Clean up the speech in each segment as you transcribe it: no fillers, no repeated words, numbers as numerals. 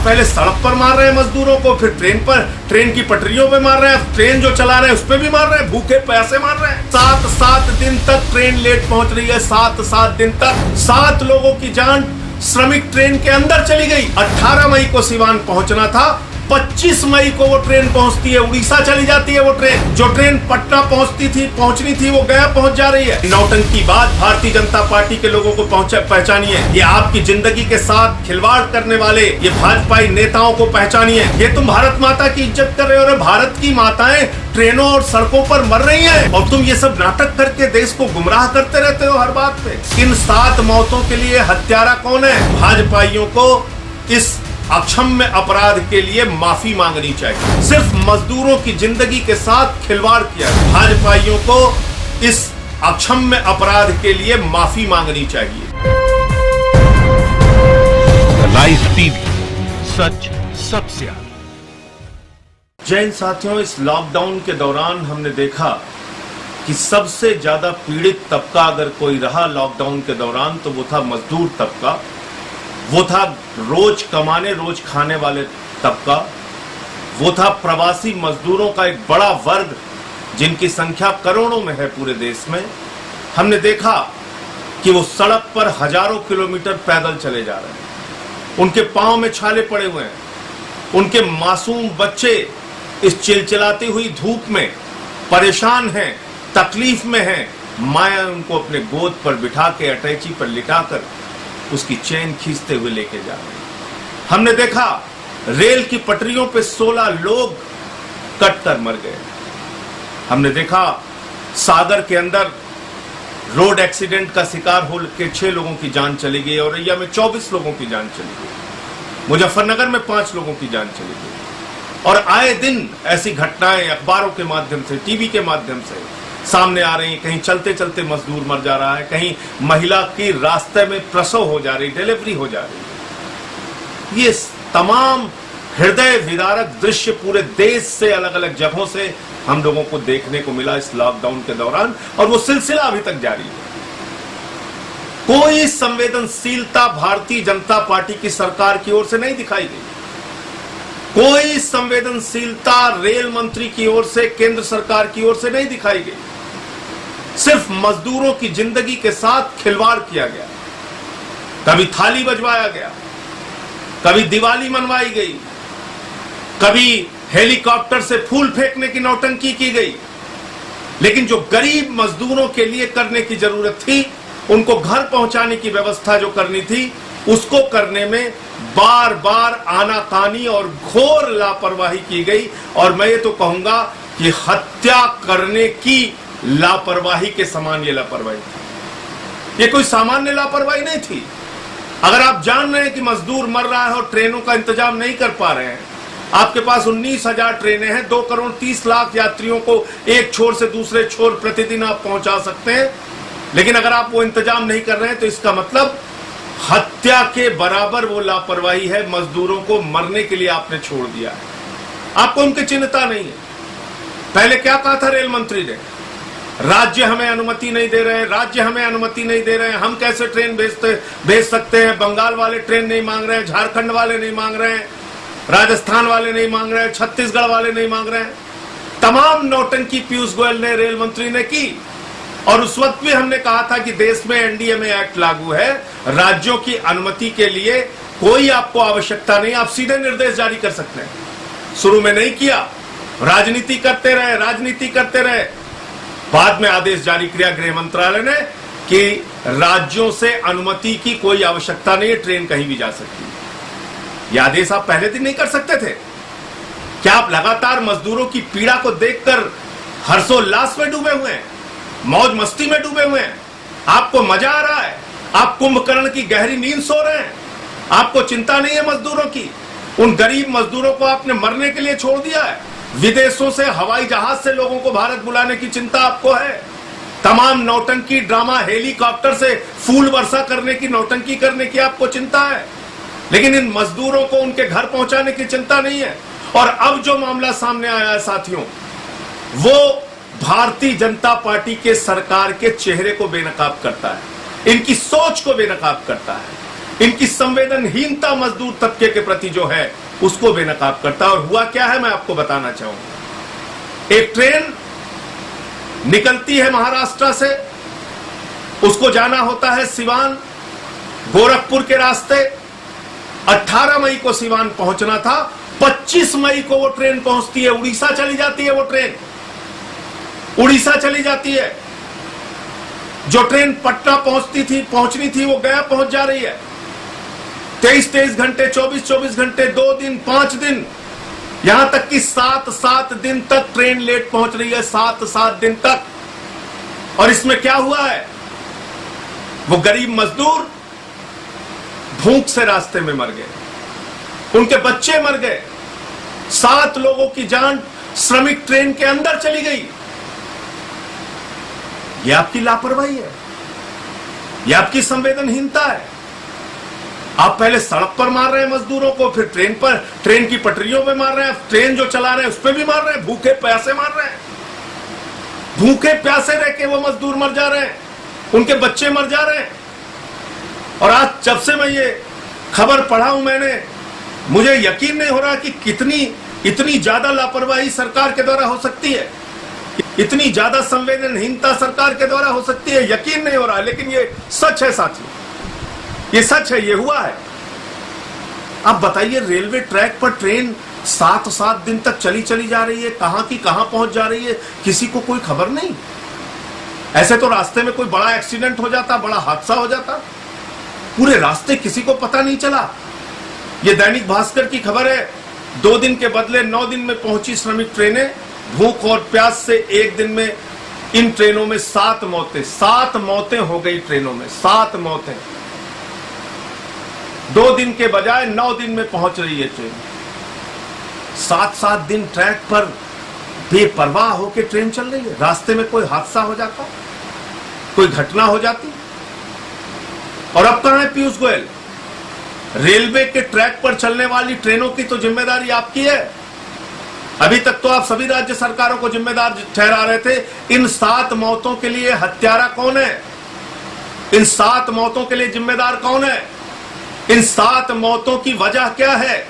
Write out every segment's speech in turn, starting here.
पहले सड़क पर मार रहे हैं मजदूरों को, फिर ट्रेन की पटरियों पे मार रहे हैं, ट्रेन जो चला रहे हैं उस पे भी मार रहे हैं, भूखे पैसे मार रहे हैं। 7 दिन तक ट्रेन लेट पहुंच रही है, 7 दिन तक 7 लोगों की जान श्रमिक ट्रेन के अंदर चली गई। 18 मई को सिवान पहुंचना था, 25 मई को वो ट्रेन पहुंचती है, उड़ीसा चली जाती है। वो ट्रेन जो ट्रेन पटना पहुंचनी थी वो गया पहुंच जा रही है। नौटंकी बात भारतीय जनता पार्टी के लोगों को पहचानिए। ये आपकी जिंदगी के साथ खिलवाड़ करने वाले ये भाजपाई नेताओं को पहचानिए। ये तुम भारत माता की इज्जत कर रहे हो और भारत की माताएं ट्रेनों और सड़कों पर मर रही हैं और तुम ये सब नाटक करके देश को गुमराह करते रहते हो हर बात पे। इन 7 मौतों के लिए हत्यारा कौन है? भाजपाइयों को इस अक्षम्य अपराध के लिए माफी मांगनी चाहिए। सिर्फ मजदूरों की जिंदगी के साथ खिलवाड़ किया, भाजपाइयों को इस अक्षम्य अपराध के लिए माफी मांगनी चाहिए। लाइव टीवी, सच सबसे आगे। जय हिंद साथियों, इस लॉकडाउन के दौरान हमने देखा कि सबसे ज्यादा पीड़ित तबका अगर कोई रहा लॉकडाउन के दौरान तो वो था मजदूर तबका, वो था रोज कमाने रोज खाने वाले तबका, वो था प्रवासी मजदूरों का एक बड़ा वर्ग जिनकी संख्या करोड़ों में है पूरे देश में। हमने देखा कि वो सड़क पर हजारों किलोमीटर पैदल चले जा रहे हैं, उनके पांव में छाले पड़े हुए हैं, उनके मासूम बच्चे इस चिलचिलाती हुई धूप में परेशान हैं, तकलीफ में हैं। माया उनको अपने गोद पर बिठा के अटैची पर लिटाकर उसकी चेन खींचते हुए लेके जा रहे हैं। हमने देखा रेल की पटरियों पे 16 लोग कट कर मर गए। हमने देखा सागर के अंदर रोड एक्सीडेंट का शिकार होकर 6 लोगों की जान चली गई, औरैया में 24 लोगों की जान चली गई, मुजफ्फरनगर में 5 लोगों की जान चली गई। और आए दिन ऐसी घटनाएं अखबारों के माध्यम से, टीवी के माध्यम से सामने आ रही हैं। कहीं चलते चलते मजदूर मर जा रहा है, कहीं महिला की रास्ते में प्रसव हो जा रही, डिलीवरी हो जा रही। ये तमाम हृदय विदारक दृश्य पूरे देश से अलग अलग जगहों से हम लोगों को देखने को मिला इस लॉकडाउन के दौरान, और वो सिलसिला अभी तक जारी है। कोई संवेदनशीलता भारतीय जनता पार्टी की सरकार की ओर से नहीं दिखाई गई, कोई संवेदनशीलता रेल मंत्री की ओर से, केंद्र सरकार की ओर से नहीं दिखाई गई। सिर्फ मजदूरों की जिंदगी के साथ खिलवाड़ किया गया। कभी थाली बजवाया गया, कभी दिवाली मनवाई गई, कभी हेलीकॉप्टर से फूल फेंकने की नौटंकी की गई। लेकिन जो गरीब मजदूरों के लिए करने की जरूरत थी, उनको घर पहुंचाने की व्यवस्था जो करनी थी, उसको करने में बार बार आनाकानी और घोर लापरवाही की गई। और मैं ये तो कहूंगा कि हत्या करने की लापरवाही के समान ये लापरवाही थी। ये कोई सामान्य लापरवाही नहीं थी। अगर आप जान रहे हैं कि मजदूर मर रहा है और ट्रेनों का इंतजाम नहीं कर पा रहे हैं, आपके पास 19,000 ट्रेनें हैं, 2 करोड़ 30 लाख यात्रियों को एक छोर से दूसरे छोर प्रतिदिन आप पहुंचा सकते हैं, लेकिन अगर आप वो इंतजाम नहीं कर रहे हैं तो इसका मतलब हत्या के बराबर वो लापरवाही है। मजदूरों को मरने के लिए आपने छोड़ दिया है, आपको उनकी चिंता नहीं है। पहले क्या कहा था रेल मंत्री ने? राज्य हमें अनुमति नहीं दे रहे हैं, राज्य हमें अनुमति नहीं दे रहे हैं, हम कैसे ट्रेन भेज सकते हैं। बंगाल वाले ट्रेन नहीं मांग रहे हैं, झारखंड वाले नहीं मांग रहे हैं, राजस्थान वाले नहीं मांग रहे हैं, छत्तीसगढ़ वाले नहीं मांग रहे हैं। तमाम नौटंकी पीयूष गोयल ने, रेल मंत्री ने की। और उस वक्त भी हमने कहा था कि देश में एनडीएमए एक्ट लागू है, राज्यों की अनुमति के लिए कोई आपको आवश्यकता नहीं, आप सीधे निर्देश जारी कर सकते हैं। शुरू में नहीं किया, राजनीति करते रहे। बाद में आदेश जारी किया गृह मंत्रालय ने कि राज्यों से अनुमति की कोई आवश्यकता नहीं है, ट्रेन कहीं भी जा सकती है। यह आदेश आप पहले दिन नहीं कर सकते थे? क्या आप लगातार मजदूरों की पीड़ा को देखकर हर्षोल्लास में डूबे हुए हैं, मौज मस्ती में डूबे हुए हैं? आपको मजा आ रहा है, आप कुंभकर्ण की गहरी नींद सो रहे हैं, आपको चिंता नहीं है मजदूरों की? उन गरीब मजदूरों को आपने मरने के लिए छोड़ दिया है। विदेशों से हवाई जहाज से लोगों को भारत बुलाने की चिंता आपको है। तमाम नौटंकी ड्रामा, हेलीकॉप्टर से फूल वर्षा करने की, नौटंकी करने की आपको चिंता है, लेकिन इन मजदूरों को उनके घर पहुंचाने की चिंता नहीं है। और अब जो मामला सामने आया है साथियों, वो भारतीय जनता पार्टी के सरकार के चेहरे को बेनकाब करता है, इनकी सोच को बेनकाब करता है। इनकी संवेदनहीनता मजदूर तबके के प्रति जो है उसको बेनकाब करता है। और हुआ क्या है मैं आपको बताना चाहूंगा। एक ट्रेन निकलती है महाराष्ट्र से, उसको जाना होता है सिवान गोरखपुर के रास्ते। 18 मई को सिवान पहुंचना था, 25 मई को वो ट्रेन पहुंचती है, उड़ीसा चली जाती है। वो ट्रेन उड़ीसा चली जाती है। जो ट्रेन पटना पहुंचनी थी वो गया पहुंच जा रही है। 23-23 घंटे, 24-24 घंटे, 2 दिन, 5 दिन, यहां तक कि 7-7 दिन तक ट्रेन लेट पहुंच रही है, 7-7 दिन तक। और इसमें क्या हुआ है, वो गरीब मजदूर भूख से रास्ते में मर गए, उनके बच्चे मर गए, 7 लोगों की जान श्रमिक ट्रेन के अंदर चली गई। यह आपकी लापरवाही है, यह आपकी संवेदनहीनता है। आप पहले सड़क पर मार रहे हैं मजदूरों को, फिर ट्रेन की पटरियों पे मार रहे हैं, ट्रेन जो चला रहे हैं उस पर भी मार रहे हैं, भूखे प्यासे मार रहे हैं। भूखे प्यासे रह के वो मजदूर मर जा रहे हैं, उनके बच्चे मर जा रहे हैं। और आज जब से मैं ये खबर पढ़ा हूं मुझे यकीन नहीं हो रहा कि इतनी ज्यादा लापरवाही सरकार के द्वारा हो सकती है, इतनी ज्यादा संवेदनहीनता सरकार के द्वारा हो सकती है। यकीन नहीं हो रहा, लेकिन ये सच है साथियों, ये सच है, ये हुआ है। अब बताइए, रेलवे ट्रैक पर ट्रेन 7-7 दिन तक चली जा रही है, कहां की कहां पहुंच जा रही है, किसी को कोई खबर नहीं। ऐसे तो रास्ते में कोई बड़ा एक्सीडेंट हो जाता, बड़ा हादसा हो जाता, पूरे रास्ते किसी को पता नहीं चला। यह दैनिक भास्कर की खबर है, 2 दिन के बदले 9 दिन में पहुंची श्रमिक ट्रेनें। भूख और प्यास से एक दिन में इन ट्रेनों में 7 मौतें हो गई। ट्रेनों में 7 मौतें, 2 दिन के बजाय 9 दिन में पहुंच रही है ट्रेन। 7-7 दिन ट्रैक पर बेपरवाह होकर ट्रेन चल रही है, रास्ते में कोई हादसा हो जाता, कोई घटना हो जाती। और अब कहां है पीयूष गोयल? रेलवे के ट्रैक पर चलने वाली ट्रेनों की तो जिम्मेदारी आपकी है। अभी तक तो आप सभी राज्य सरकारों को जिम्मेदार ठहरा रहे थे। इन 7 मौतों के लिए हत्यारा कौन है? इन 7 मौतों के लिए जिम्मेदार कौन है? इन 7 मौतों की वजह क्या है?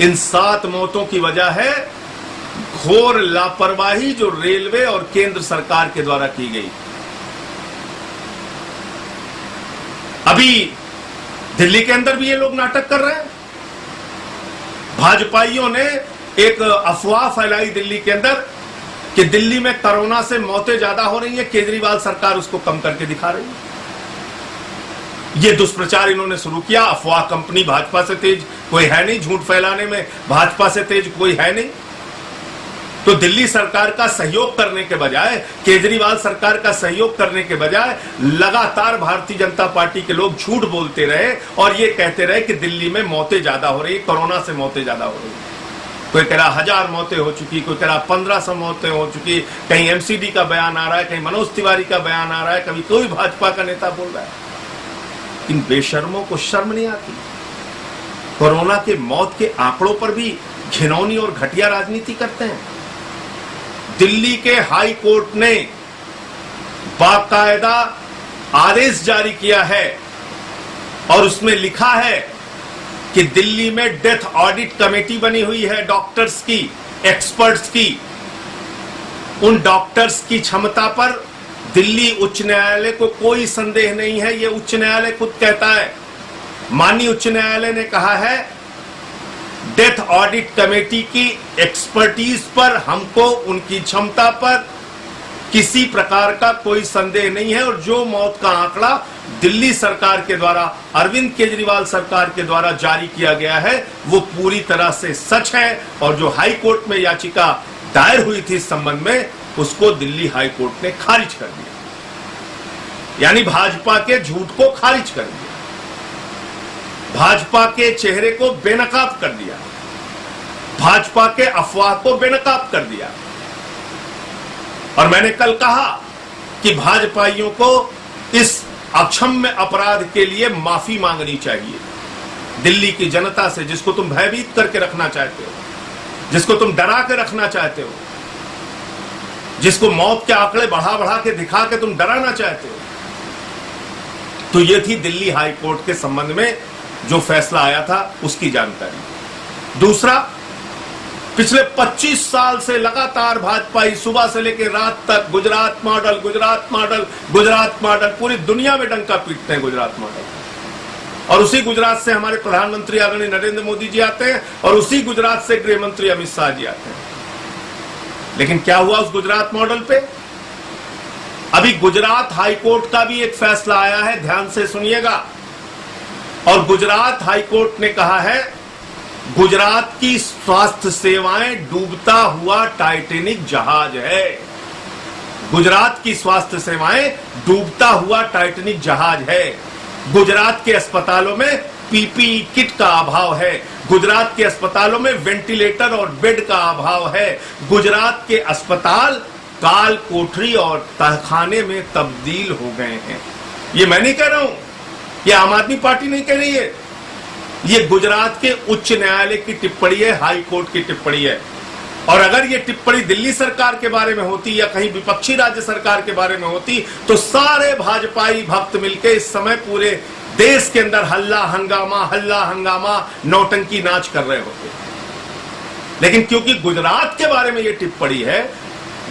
इन 7 मौतों की वजह है घोर लापरवाही जो रेलवे और केंद्र सरकार के द्वारा की गई। अभी दिल्ली के अंदर भी ये लोग नाटक कर रहे हैं। भाजपाइयों ने एक अफवाह फैलाई दिल्ली के अंदर कि दिल्ली में कोरोना से मौतें ज्यादा हो रही हैं, केजरीवाल सरकार उसको कम करके दिखा रही है। ये दुष्प्रचार इन्होंने शुरू किया। अफवाह कंपनी भाजपा से तेज कोई है नहीं, झूठ फैलाने में भाजपा से तेज कोई है नहीं। तो दिल्ली सरकार का सहयोग करने के बजाय, केजरीवाल सरकार का सहयोग करने के बजाय लगातार भारतीय जनता पार्टी के लोग झूठ बोलते रहे और ये कहते रहे कि दिल्ली में मौतें ज्यादा हो रही, कोरोना से मौतें ज्यादा हो रही। कोई कह रहा 1000 मौतें हो चुकी, कोई कह रहा 1500 मौतें हो चुकी, कहीं एमसीडी का बयान आ रहा है, कहीं मनोज तिवारी का बयान आ रहा है, कभी कोई भाजपा का नेता बोल रहा है। इन बेशर्मों को शर्म नहीं आती? कोरोना के मौत के आंकड़ों पर भी घिनौनी और घटिया राजनीति करते हैं। दिल्ली के हाई कोर्ट ने बाकायदा आदेश जारी किया है और उसमें लिखा है कि दिल्ली में डेथ ऑडिट कमेटी बनी हुई है, डॉक्टर्स की, एक्सपर्ट्स की। उन डॉक्टर्स की क्षमता पर दिल्ली उच्च न्यायालय को कोई संदेह नहीं है। यह उच्च न्यायालय खुद कहता है। माननीय उच्च न्यायालय ने कहा है डेथ ऑडिट कमेटी की एक्सपर्टीज पर हमको, उनकी क्षमता पर किसी प्रकार का कोई संदेह नहीं है। और जो मौत का आंकड़ा दिल्ली सरकार के द्वारा, अरविंद केजरीवाल सरकार के द्वारा जारी किया गया है, वो पूरी तरह से सच है। और जो हाई कोर्ट में याचिका दायर हुई थी इस संबंध में, उसको दिल्ली हाई कोर्ट ने खारिज कर दिया, यानी भाजपा के झूठ को खारिज कर दिया, भाजपा के चेहरे को बेनकाब कर दिया, भाजपा के अफवाह को बेनकाब कर दिया। और मैंने कल कहा कि भाजपाइयों को इस अक्षम्य अपराध के लिए माफी मांगनी चाहिए दिल्ली की जनता से, जिसको तुम भयभीत करके रखना चाहते हो, जिसको तुम डरा के रखना चाहते हो, जिसको मौत के आंकड़े बढ़ा बढ़ा के दिखा के तुम डराना चाहते हो। तो ये थी दिल्ली हाई कोर्ट के संबंध में जो फैसला आया था उसकी जानकारी। दूसरा, पिछले 25 साल से लगातार भाजपाई सुबह से लेकर रात तक Gujarat model, Gujarat model, Gujarat model, पूरी दुनिया में डंका पीटते हैं गुजरात मॉडल। और उसी गुजरात से हमारे प्रधानमंत्री आदरणीय नरेंद्र मोदी जी आते हैं और उसी गुजरात से गृह मंत्री अमित शाह जी आते हैं। लेकिन क्या हुआ उस गुजरात मॉडल पे? अभी गुजरात हाईकोर्ट का भी एक फैसला आया है, ध्यान से सुनिएगा। और गुजरात हाईकोर्ट ने कहा है गुजरात की स्वास्थ्य सेवाएं डूबता हुआ टाइटैनिक जहाज है। गुजरात की स्वास्थ्य सेवाएं डूबता हुआ टाइटैनिक जहाज है। गुजरात के अस्पतालों में पीपीई किट का अभाव है। गुजरात के अस्पतालों में वेंटिलेटर और बेड का अभाव है। गुजरात के अस्पताल काल कोठरी और तहखाने में तब्दील हो गए हैं। ये मैं नहीं कह रहा हूं, ये आम आदमी पार्टी नहीं कह रही है, ये गुजरात के उच्च न्यायालय की टिप्पणी है, हाई कोर्ट की टिप्पणी है। और अगर ये टिप्पणी दिल्ली सरकार के बारे में होती या कहीं विपक्षी राज्य सरकार के बारे में होती तो सारे भाजपाई भक्त मिलकर इस समय पूरे देश के अंदर हल्ला हंगामा नौटंकी नाच कर रहे होते। लेकिन क्योंकि गुजरात के बारे में ये टिप्पणी है,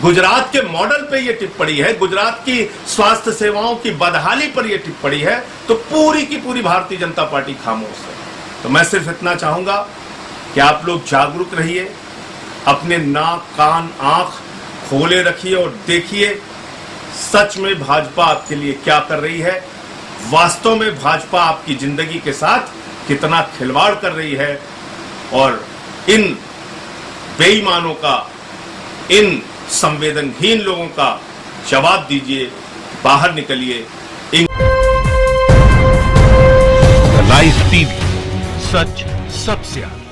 गुजरात के मॉडल पे ये टिप्पणी है, गुजरात की स्वास्थ्य सेवाओं की बदहाली पर ये टिप्पणी है, तो पूरी की पूरी भारतीय जनता पार्टी खामोश है। तो मैं सिर्फ इतना चाहूंगा कि आप लोग जागरूक रहिए, अपने नाक कान आंख खोले रखिए और देखिए सच में भाजपा आपके लिए क्या कर रही है। वास्तव में भाजपा आपकी जिंदगी के साथ कितना खिलवाड़ कर रही है। और इन बेईमानों का, इन संवेदनहीन लोगों का जवाब दीजिए, बाहर निकलिए। लाइव टीवी, सच सबसे आगे।